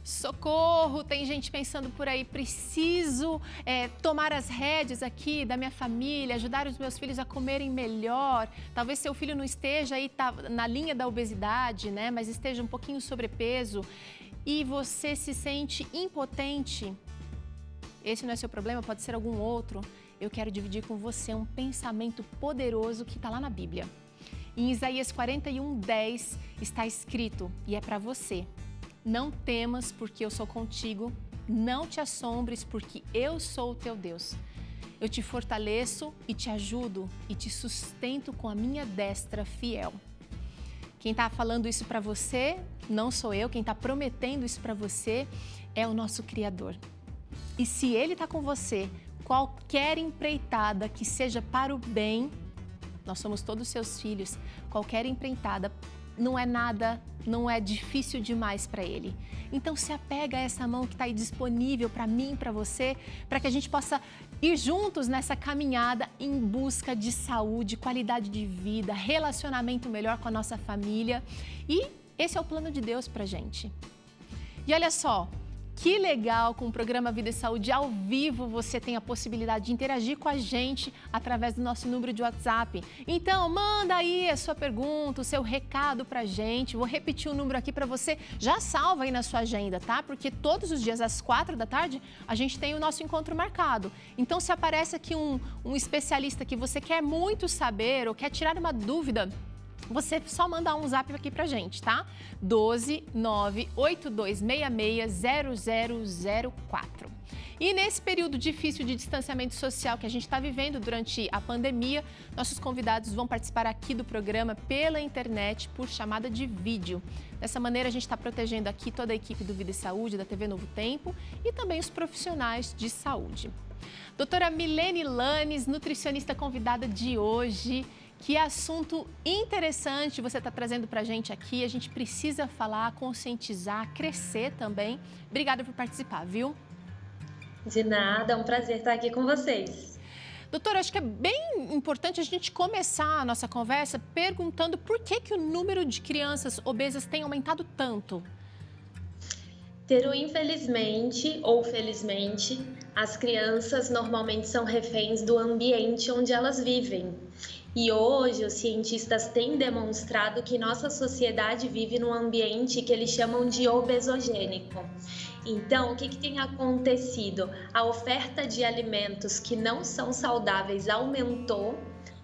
Socorro, tem gente pensando por aí, preciso tomar as rédeas aqui da minha família, ajudar os meus filhos a comerem melhor. Talvez seu filho não esteja aí na linha da obesidade, né? Mas esteja um pouquinho sobrepeso e você se sente impotente. Esse não é seu problema, pode ser algum outro. Eu quero dividir com você um pensamento poderoso que está lá na Bíblia. Em Isaías 41:10 está escrito, e é para você. Não temas, porque eu sou contigo. Não te assombres, porque eu sou o teu Deus. Eu te fortaleço e te ajudo e te sustento com a minha destra fiel. Quem está falando isso para você não sou eu. Quem está prometendo isso para você é o nosso Criador. E se Ele está com você, qualquer empreitada que seja para o bem, nós somos todos seus filhos, qualquer empreitada não é nada, não é difícil demais para Ele. Então se apega a essa mão que está aí disponível para mim, para você, para que a gente possa ir juntos nessa caminhada em busca de saúde, qualidade de vida, relacionamento melhor com a nossa família. E esse é o plano de Deus para a gente. E olha só, que legal, com o programa Vida e Saúde ao vivo, você tem a possibilidade de interagir com a gente através do nosso número de WhatsApp. Então, manda aí a sua pergunta, o seu recado pra gente. Vou repetir o número aqui para você. Já salva aí na sua agenda, tá? Porque todos os dias, às 4h, a gente tem o nosso encontro marcado. Então, se aparece aqui um especialista que você quer muito saber ou quer tirar uma dúvida, você só manda um zap aqui pra gente, tá? 12982660004. E nesse período difícil de distanciamento social que a gente está vivendo durante a pandemia, nossos convidados vão participar aqui do programa pela internet por chamada de vídeo. Dessa maneira, a gente está protegendo aqui toda a equipe do Vida e Saúde, da TV Novo Tempo e também os profissionais de saúde. Doutora Milene Lanes, nutricionista convidada de hoje. Que assunto interessante você está trazendo para a gente aqui. A gente precisa falar, conscientizar, crescer também. Obrigada por participar, viu? De nada, é um prazer estar aqui com vocês. Doutora, acho que é bem importante a gente começar a nossa conversa perguntando por que o número de crianças obesas tem aumentado tanto. Infelizmente ou felizmente, as crianças normalmente são reféns do ambiente onde elas vivem. E hoje os cientistas têm demonstrado que nossa sociedade vive num ambiente que eles chamam de obesogênico. Então, o que tem acontecido? A oferta de alimentos que não são saudáveis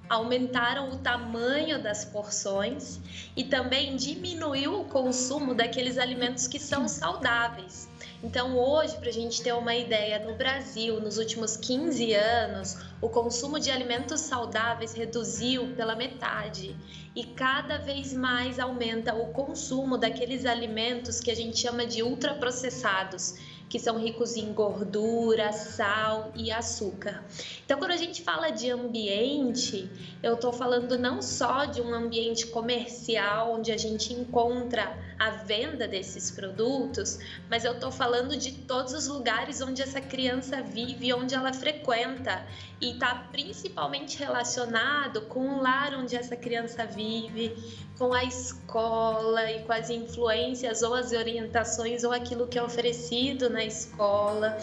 aumentaram o tamanho das porções e também diminuiu o consumo daqueles alimentos que são saudáveis. Então, hoje, para a gente ter uma ideia, no Brasil, nos últimos 15 anos, o consumo de alimentos saudáveis reduziu pela metade e cada vez mais aumenta o consumo daqueles alimentos que a gente chama de ultraprocessados, que são ricos em gordura, sal e açúcar. Então, quando a gente fala de ambiente, eu estou falando não só de um ambiente comercial, onde a gente encontra a venda desses produtos, mas eu estou falando de todos os lugares onde essa criança vive, onde ela frequenta, e está principalmente relacionado com o lar onde essa criança vive, com a escola e com as influências ou as orientações ou aquilo que é oferecido na escola,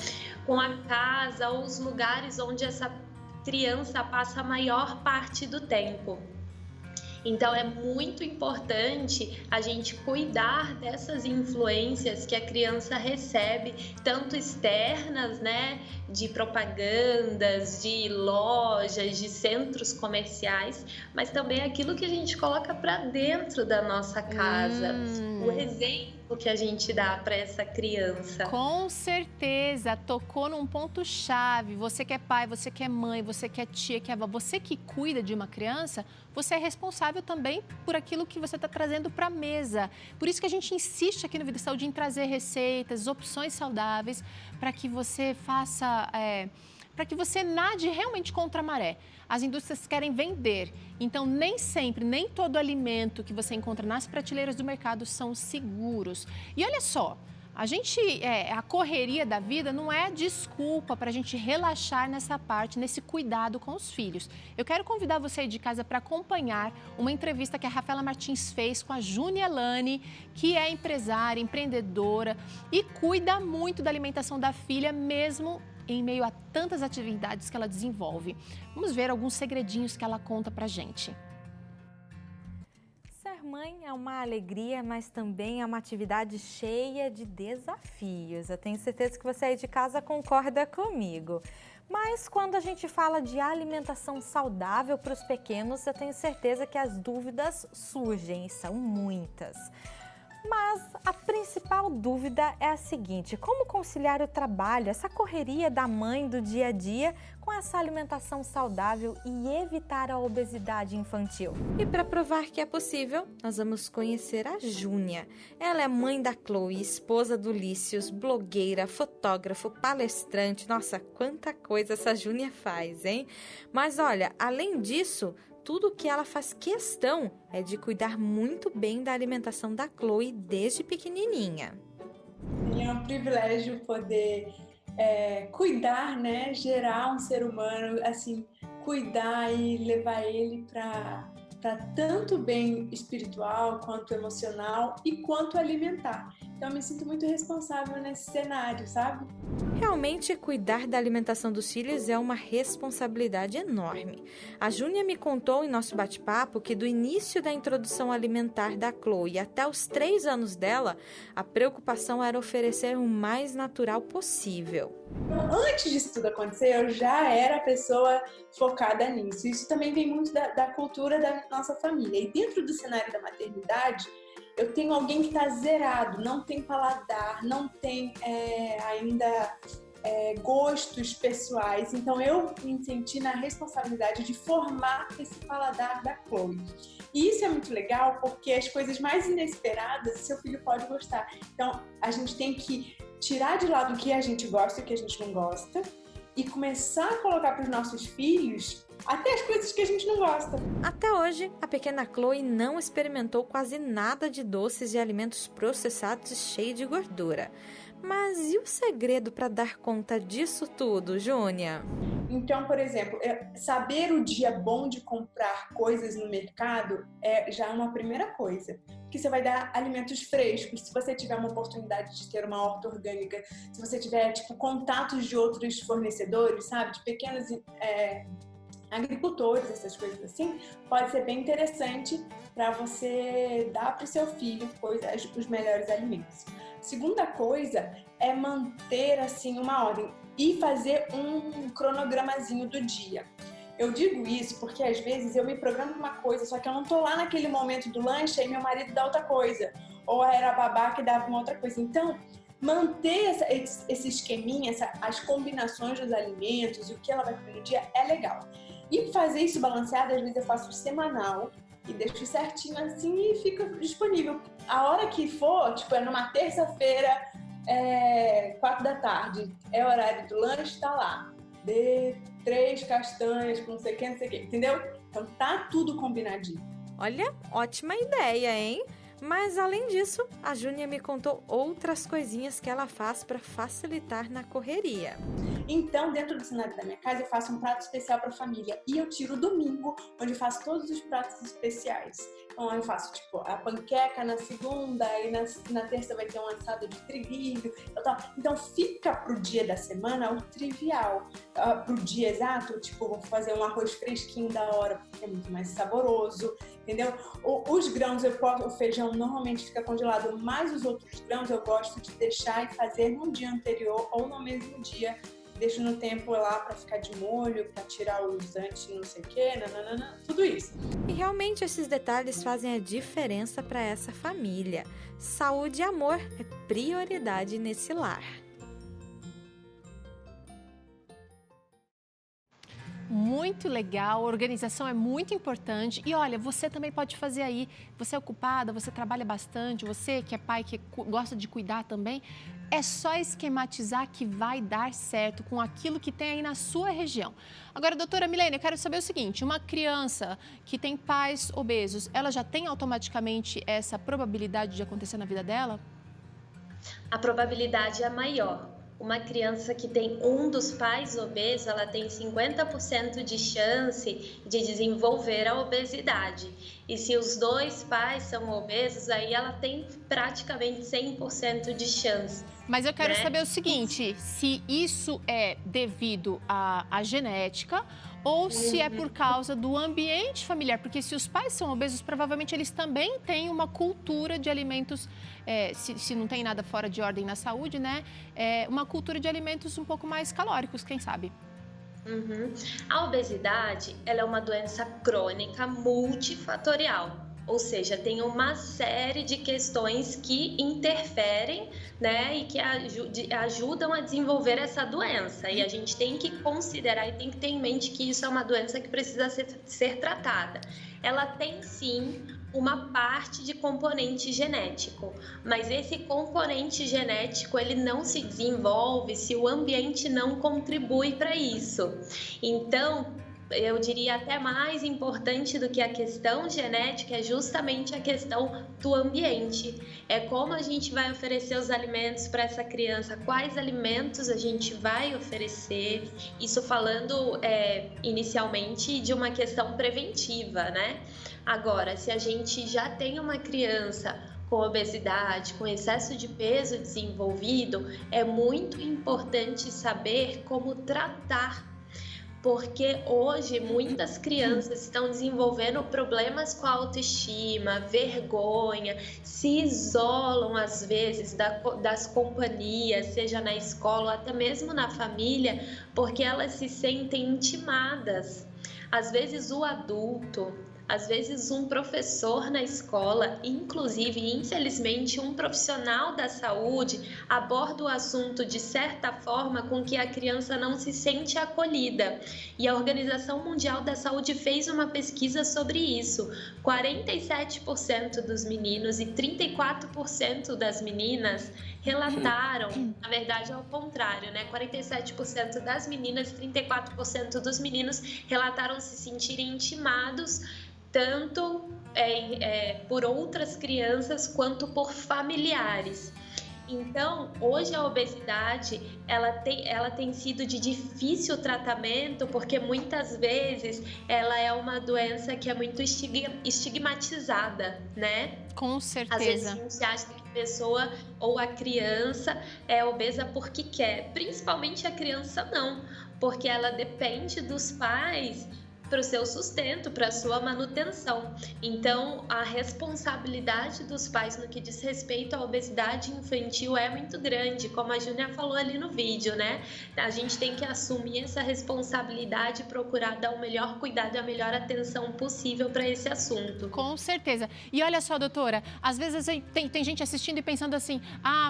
com a casa ou os lugares onde essa criança passa a maior parte do tempo. Então é muito importante a gente cuidar dessas influências que a criança recebe, tanto externas, né, de propagandas, de lojas, de centros comerciais, mas também aquilo que a gente coloca para dentro da nossa casa, o exemplo que a gente dá para essa criança. Com certeza, tocou num ponto-chave. Você que é pai, você que é mãe, você que é tia, que é avó, você que cuida de uma criança, você é responsável também por aquilo que você está trazendo para a mesa. Por isso que a gente insiste aqui no Vida e Saúde em trazer receitas, opções saudáveis, para que você faça, para que você nade realmente contra a maré. As indústrias querem vender, então nem sempre, nem todo alimento que você encontra nas prateleiras do mercado são seguros. E olha só, a correria da vida não é desculpa para a gente relaxar nessa parte, nesse cuidado com os filhos. Eu quero convidar você aí de casa para acompanhar uma entrevista que a Rafaela Martins fez com a Júnia Elane, que é empresária, empreendedora e cuida muito da alimentação da filha, mesmo em meio a tantas atividades que ela desenvolve. Vamos ver alguns segredinhos que ela conta pra gente. Ser mãe é uma alegria, mas também é uma atividade cheia de desafios. Eu tenho certeza que você aí de casa concorda comigo. Mas quando a gente fala de alimentação saudável para os pequenos, eu tenho certeza que as dúvidas surgem, e são muitas. Mas a principal dúvida é a seguinte: como conciliar o trabalho, essa correria da mãe do dia a dia com essa alimentação saudável e evitar a obesidade infantil? E para provar que é possível, nós vamos conhecer a Júnia. Ela é mãe da Chloe, esposa do Lícius, blogueira, fotógrafo, palestrante. Nossa, quanta coisa essa Júnia faz, hein? Mas olha, além disso, tudo que ela faz questão é de cuidar muito bem da alimentação da Chloe desde pequenininha. É um privilégio poder cuidar, né? Gerar um ser humano, assim, cuidar e levar ele para tanto bem espiritual, quanto emocional e quanto alimentar. Então, eu me sinto muito responsável nesse cenário, sabe? Realmente, cuidar da alimentação dos filhos é uma responsabilidade enorme. A Júnia me contou em nosso bate-papo que do início da introdução alimentar da Chloe até os 3 anos dela, a preocupação era oferecer o mais natural possível. Antes disso tudo acontecer, eu já era a pessoa focada nisso. Isso também vem muito da cultura da nossa família. E dentro do cenário da maternidade, eu tenho alguém que está zerado, não tem paladar, não tem ainda gostos pessoais. Então eu me senti na responsabilidade de formar esse paladar da Chloe. E isso é muito legal porque as coisas mais inesperadas seu filho pode gostar. Então a gente tem que tirar de lado o que a gente gosta e o que a gente não gosta e começar a colocar para os nossos filhos até as coisas que a gente não gosta. Até hoje, a pequena Chloe não experimentou quase nada de doces e alimentos processados cheios de gordura. Mas e o segredo para dar conta disso tudo, Júnia? Então, por exemplo, saber o dia bom de comprar coisas no mercado já é uma primeira coisa. Porque você vai dar alimentos frescos, se você tiver uma oportunidade de ter uma horta orgânica, se você tiver, contatos de outros fornecedores, sabe? De pequenos agricultores, essas coisas assim, pode ser bem interessante para você dar para o seu filho os melhores alimentos. Segunda coisa é manter assim uma ordem e fazer um cronogramazinho do dia. Eu digo isso porque às vezes eu me programo uma coisa, só que eu não tô lá naquele momento do lanche e meu marido dá outra coisa, ou era a babá que dava uma outra coisa. Então, manter esse esqueminha, as combinações dos alimentos e o que ela vai comer no dia é legal. E fazer isso balanceado, às vezes eu faço semanal e deixo certinho assim e fica disponível. A hora que for, é numa terça-feira, 4 da tarde, é horário do lanche, tá lá. Dê 3 castanhas com não sei o que, entendeu? Então tá tudo combinadinho. Olha, ótima ideia, hein? Mas além disso, a Júnia me contou outras coisinhas que ela faz para facilitar na correria. Então, dentro do cenário da minha casa, eu faço um prato especial para a família. E eu tiro o domingo, onde eu faço todos os pratos especiais. Então, eu faço, a panqueca na segunda, e na terça vai ter um assado de triguilho. Então, fica pro dia da semana o trivial. Pro dia exato, vou fazer um arroz fresquinho da hora, porque é muito mais saboroso, entendeu? Os grãos, o feijão normalmente fica congelado, mas os outros grãos eu gosto de deixar e fazer no dia anterior ou no mesmo dia. Deixo no tempo lá para ficar de molho, para tirar os anti não sei o que, tudo isso. E realmente esses detalhes fazem a diferença para essa família. Saúde e amor é prioridade nesse lar. Muito legal, a organização é muito importante. E olha, você também pode fazer aí, você é ocupada, você trabalha bastante, você que é pai, que gosta de cuidar também, é só esquematizar que vai dar certo com aquilo que tem aí na sua região. Agora, doutora Milene, eu quero saber o seguinte, uma criança que tem pais obesos, ela já tem automaticamente essa probabilidade de acontecer na vida dela? A probabilidade é maior. Uma criança que tem um dos pais obeso, ela tem 50% de chance de desenvolver a obesidade. E se os dois pais são obesos, aí ela tem praticamente 100% de chance. Mas eu quero né? saber o seguinte, se isso é devido à genética ou se é por causa do ambiente familiar. Porque se os pais são obesos, provavelmente eles também têm uma cultura de alimentos, se não tem nada fora de ordem na saúde, né? Uma cultura de alimentos um pouco mais calóricos, quem sabe? A obesidade, ela é uma doença crônica multifatorial. Ou seja, tem uma série de questões que interferem, né, e que ajudam a desenvolver essa doença. E a gente tem que considerar e tem que ter em mente que isso é uma doença que precisa ser tratada. Ela tem sim uma parte de componente genético, mas esse componente genético ele não se desenvolve se o ambiente não contribui para isso. Então, eu diria até mais importante do que a questão genética é justamente a questão do ambiente. É como a gente vai oferecer os alimentos para essa criança, quais alimentos a gente vai oferecer. Isso falando inicialmente de uma questão preventiva, né? Agora, se a gente já tem uma criança com obesidade, com excesso de peso desenvolvido, é muito importante saber como tratar. Porque hoje muitas crianças estão desenvolvendo problemas com a autoestima, vergonha, se isolam às vezes das companhias, seja na escola ou até mesmo na família, porque elas se sentem intimadas. Às vezes o adulto, às vezes um professor na escola, inclusive, infelizmente, um profissional da saúde aborda o assunto de certa forma com que a criança não se sente acolhida. E a Organização Mundial da Saúde fez uma pesquisa sobre isso. 47% dos meninos e 34% das meninas relataram, na verdade é ao contrário, né? 47% das meninas e 34% dos meninos relataram se sentirem intimados tanto por outras crianças quanto por familiares. Então, hoje a obesidade ela tem sido de difícil tratamento porque muitas vezes ela é uma doença que é muito estigmatizada, né? Com certeza. Às vezes a gente acha que a pessoa ou a criança é obesa porque quer, principalmente a criança não, porque ela depende dos pais para o seu sustento, para a sua manutenção. Então, a responsabilidade dos pais no que diz respeito à obesidade infantil é muito grande, como a Júnia falou ali no vídeo, né? A gente tem que assumir essa responsabilidade e procurar dar o melhor cuidado e a melhor atenção possível para esse assunto. Com certeza. E olha só, doutora, às vezes tem gente assistindo e pensando assim,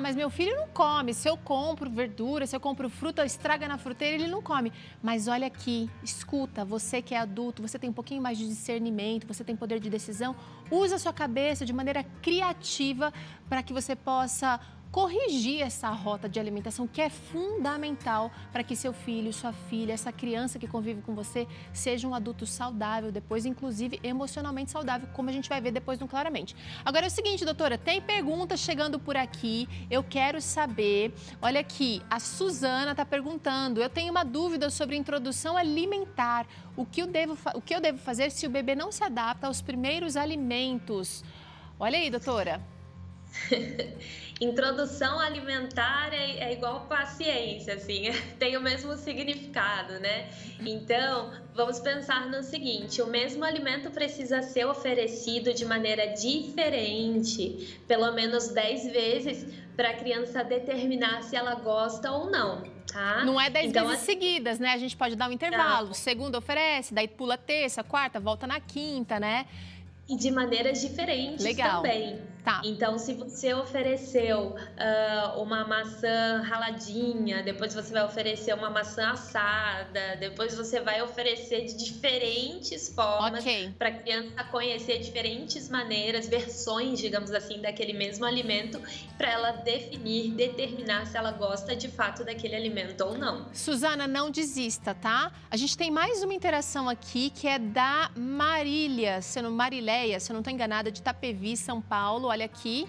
mas meu filho não come, se eu compro verdura, se eu compro fruta, estraga na fruteira, ele não come. Mas olha aqui, escuta, você que é adulto, você tem um pouquinho mais de discernimento, você tem poder de decisão, usa a sua cabeça de maneira criativa para que você possa corrigir essa rota de alimentação que é fundamental para que seu filho, sua filha, essa criança que convive com você seja um adulto saudável, depois inclusive emocionalmente saudável, como a gente vai ver depois no Claramente. Agora é o seguinte, doutora, tem perguntas chegando por aqui, eu quero saber, olha aqui, a Suzana está perguntando, eu tenho uma dúvida sobre introdução alimentar, o que eu devo fazer se o bebê não se adapta aos primeiros alimentos? Olha aí, doutora. Introdução alimentar é igual paciência, assim, tem o mesmo significado, né? Então, vamos pensar no seguinte, o mesmo alimento precisa ser oferecido de maneira diferente, pelo menos 10 vezes, para a criança determinar se ela gosta ou não, tá? Não é 10 então, vezes seguidas, né? A gente pode dar um intervalo, segunda oferece, daí pula terça, quarta, volta na quinta, né? E de maneiras diferentes também. Tá. Então, se você ofereceu uma maçã raladinha, depois você vai oferecer uma maçã assada, depois você vai oferecer de diferentes formas para a criança conhecer diferentes maneiras, versões, digamos assim, daquele mesmo alimento, para ela determinar se ela gosta de fato daquele alimento ou não. Suzana, não desista, tá? A gente tem mais uma interação aqui que é da Marileia, se eu não estou enganada, de Itapevi, São Paulo. Olha aqui,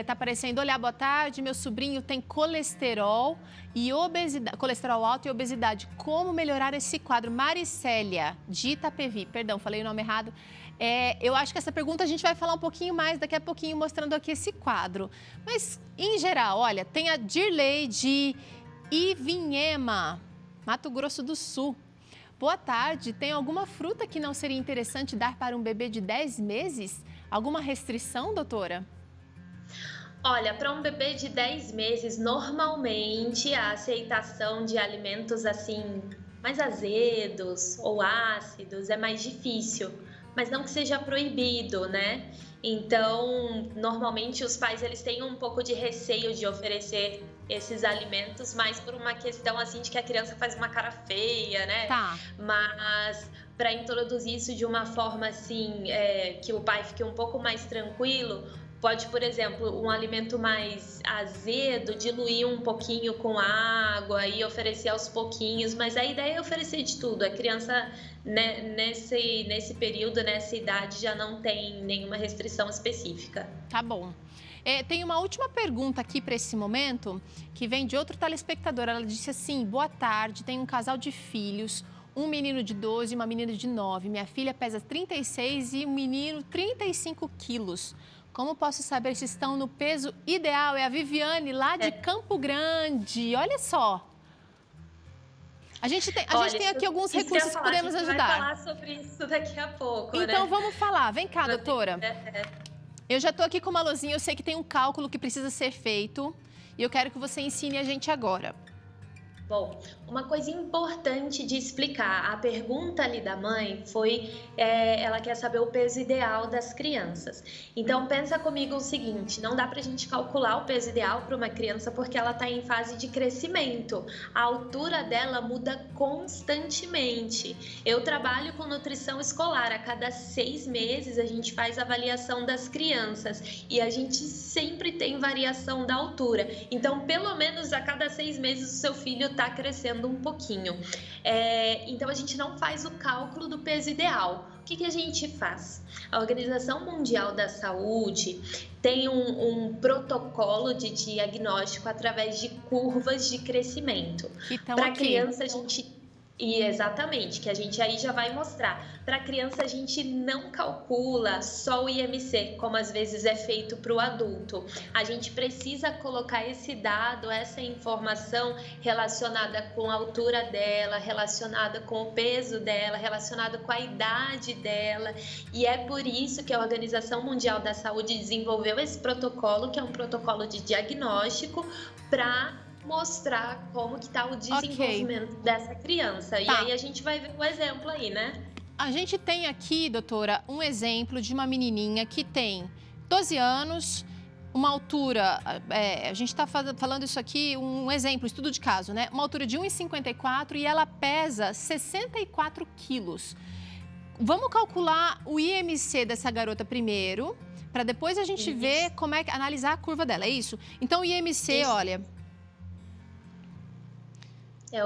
Tá aparecendo, olá, boa tarde, meu sobrinho tem colesterol e obesidade, colesterol alto e obesidade. Como melhorar esse quadro? Maricélia, de Itapevi, perdão, falei o nome errado. Eu acho que essa pergunta a gente vai falar um pouquinho mais daqui a pouquinho, mostrando aqui esse quadro. Mas, em geral, olha, tem a Dirley de Ivinhema, Mato Grosso do Sul. Boa tarde, tem alguma fruta que não seria interessante dar para um bebê de 10 meses? Alguma restrição, doutora? Olha, para um bebê de 10 meses, normalmente a aceitação de alimentos assim mais azedos ou ácidos é mais difícil, mas não que seja proibido, né? Então, normalmente os pais eles têm um pouco de receio de oferecer esses alimentos, mais por uma questão assim de que a criança faz uma cara feia, né? Tá. Mas para introduzir isso de uma forma assim que o pai fique um pouco mais tranquilo, pode, por exemplo, um alimento mais azedo, diluir um pouquinho com água e oferecer aos pouquinhos, mas a ideia é oferecer de tudo. A criança, né, nesse período, nessa idade, já não tem nenhuma restrição específica. Tá bom. Tem uma última pergunta aqui para esse momento, que vem de outro telespectador. Ela disse assim, boa tarde, tenho um casal de filhos, um menino de 12 e uma menina de 9. Minha filha pesa 36 e o menino 35 quilos. Como posso saber se estão no peso ideal? É a Viviane, lá de Campo Grande. Olha só. A gente tem aqui alguns recursos que podemos ajudar. A gente vai falar sobre isso daqui a pouco, então, né? Vamos falar. Vem cá, doutora. Eu já estou aqui com uma luzinha. Eu sei que tem um cálculo que precisa ser feito. E eu quero que você ensine a gente agora. Bom, uma coisa importante de explicar, a pergunta ali da mãe foi, ela quer saber o peso ideal das crianças. Então, pensa comigo o seguinte, não dá pra gente calcular o peso ideal para uma criança porque ela está em fase de crescimento. A altura dela muda constantemente. Eu trabalho com nutrição escolar, a cada 6 meses a gente faz avaliação das crianças e a gente sempre tem variação da altura. Então, pelo menos a cada 6 meses o seu filho está crescendo um pouquinho. Então, a gente não faz o cálculo do peso ideal. O que a gente faz? A Organização Mundial da Saúde tem um protocolo de diagnóstico através de curvas de crescimento. Para a criança, a gente... exatamente, que a gente aí já vai mostrar. Para a criança, a gente não calcula só o IMC, como às vezes é feito para o adulto. A gente precisa colocar esse dado, essa informação relacionada com a altura dela, relacionada com o peso dela, relacionada com a idade dela. E é por isso que a Organização Mundial da Saúde desenvolveu esse protocolo, que é um protocolo de diagnóstico para mostrar como que está o desenvolvimento dessa criança. E aí a gente vai ver o exemplo aí, né? A gente tem aqui, doutora, um exemplo de uma menininha que tem 12 anos, uma altura, a gente está falando isso aqui, um exemplo, estudo de caso, né? Uma altura de 1,54 e ela pesa 64 quilos. Vamos calcular o IMC dessa garota primeiro, para depois a gente ver como é que analisar a curva dela, é isso? Então, o IMC, olha...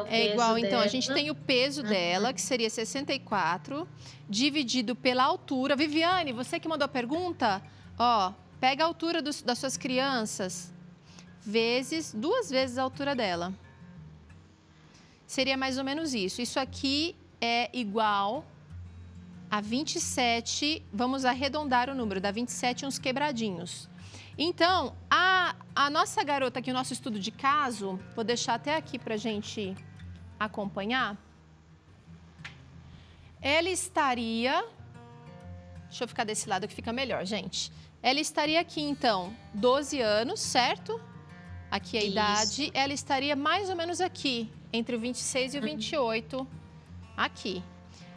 É igual, então, a gente tem o peso dela, que seria 64, dividido pela altura. Viviane, você que mandou a pergunta, ó, pega a altura das suas crianças, duas vezes a altura dela. Seria mais ou menos isso. Isso aqui é igual a 27, vamos arredondar o número, dá 27 uns quebradinhos. Então, a nossa garota aqui, o nosso estudo de caso, vou deixar até aqui para a gente acompanhar. Ela estaria... Deixa eu ficar desse lado que fica melhor, gente. Ela estaria aqui, então, 12 anos, certo? Aqui a idade. Ela estaria mais ou menos aqui, entre o 26 e o 28, aqui.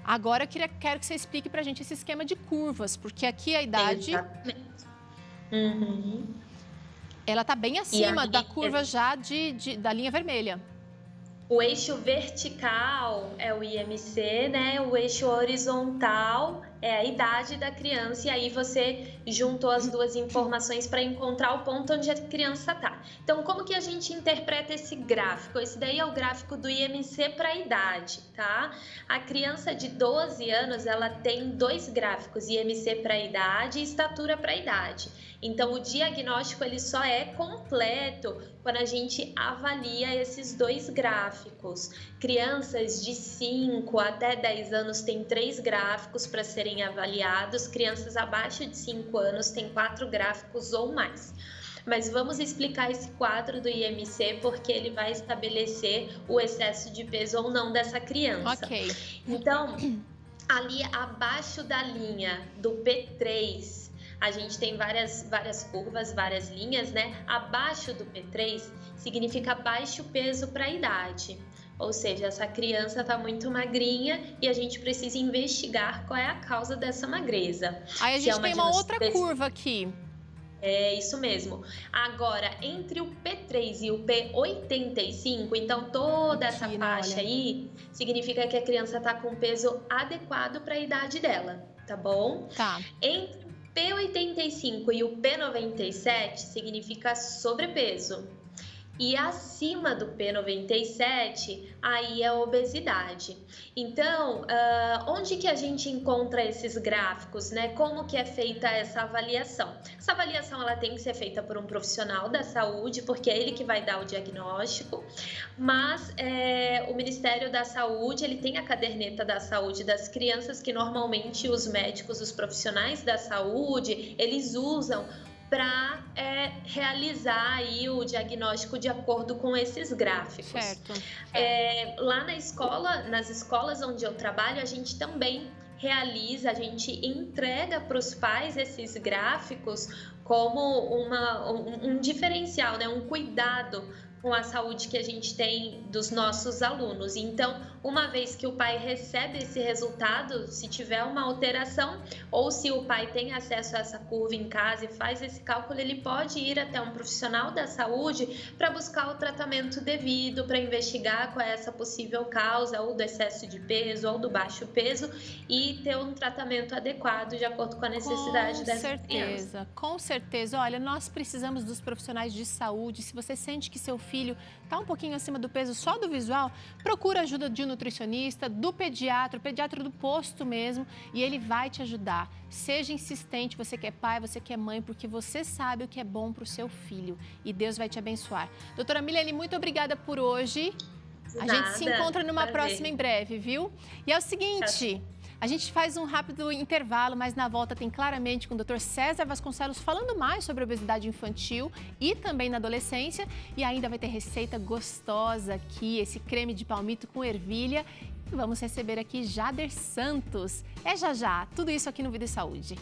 Agora, eu quero que você explique para a gente esse esquema de curvas, porque aqui a idade... Ela está bem acima da curva já da linha vermelha. O eixo vertical é o IMC, né? O eixo horizontal é a idade da criança, e aí você juntou as duas informações para encontrar o ponto onde a criança está. Então, como que a gente interpreta esse gráfico? Esse daí é o gráfico do IMC para a idade, tá? A criança de 12 anos, ela tem 2 gráficos, IMC para a idade e estatura para a idade. Então, o diagnóstico ele só é completo quando a gente avalia esses 2 gráficos. Crianças de 5 até 10 anos têm 3 gráficos para serem avaliados, crianças abaixo de 5 anos têm 4 gráficos ou mais. Mas vamos explicar esse quadro do IMC porque ele vai estabelecer o excesso de peso ou não dessa criança. Ok. Então, ali abaixo da linha do P3, a gente tem várias curvas, várias linhas, né? Abaixo do P3 significa baixo peso para a idade. Ou seja, essa criança está muito magrinha e a gente precisa investigar qual é a causa dessa magreza. Aí a gente tem uma outra curva aqui. É isso mesmo. Agora, entre o P3 e o P85, então toda essa faixa aí, significa que a criança está com peso adequado para a idade dela, tá bom? Tá. Entre o P85 e o P97 significa sobrepeso. E acima do P97, aí é obesidade. Então, onde que a gente encontra esses gráficos, né? Como que é feita essa avaliação? Essa avaliação ela tem que ser feita por um profissional da saúde, porque é ele que vai dar o diagnóstico. Mas o Ministério da Saúde, ele tem a caderneta da saúde das crianças que normalmente os médicos, os profissionais da saúde, eles usam para realizar aí o diagnóstico de acordo com esses gráficos. Certo. Lá na escola, nas escolas onde eu trabalho, a gente também realiza, a gente entrega para os pais esses gráficos como um diferencial, né? Um cuidado com a saúde que a gente tem dos nossos alunos. Então, uma vez que o pai recebe esse resultado, se tiver uma alteração ou se o pai tem acesso a essa curva em casa e faz esse cálculo, ele pode ir até um profissional da saúde para buscar o tratamento devido, para investigar qual é essa possível causa ou do excesso de peso ou do baixo peso e ter um tratamento adequado de acordo com a necessidade dessa criança. Com certeza. Olha, nós precisamos dos profissionais de saúde. Se você sente que seu filho está um pouquinho acima do peso só do visual, procura ajuda de um nutricionista, do pediatra, o pediatra do posto mesmo, e ele vai te ajudar. Seja insistente, você que é pai, você que é mãe, porque você sabe o que é bom para o seu filho e Deus vai te abençoar. Doutora Milene, muito obrigada por hoje. A gente se encontra numa próxima em breve, viu? E é o seguinte... A gente faz um rápido intervalo, mas na volta tem claramente com o Dr. César Vasconcelos falando mais sobre obesidade infantil e também na adolescência. E ainda vai ter receita gostosa aqui, esse creme de palmito com ervilha. E vamos receber aqui Jader Santos. É já já, tudo isso aqui no Vida e Saúde.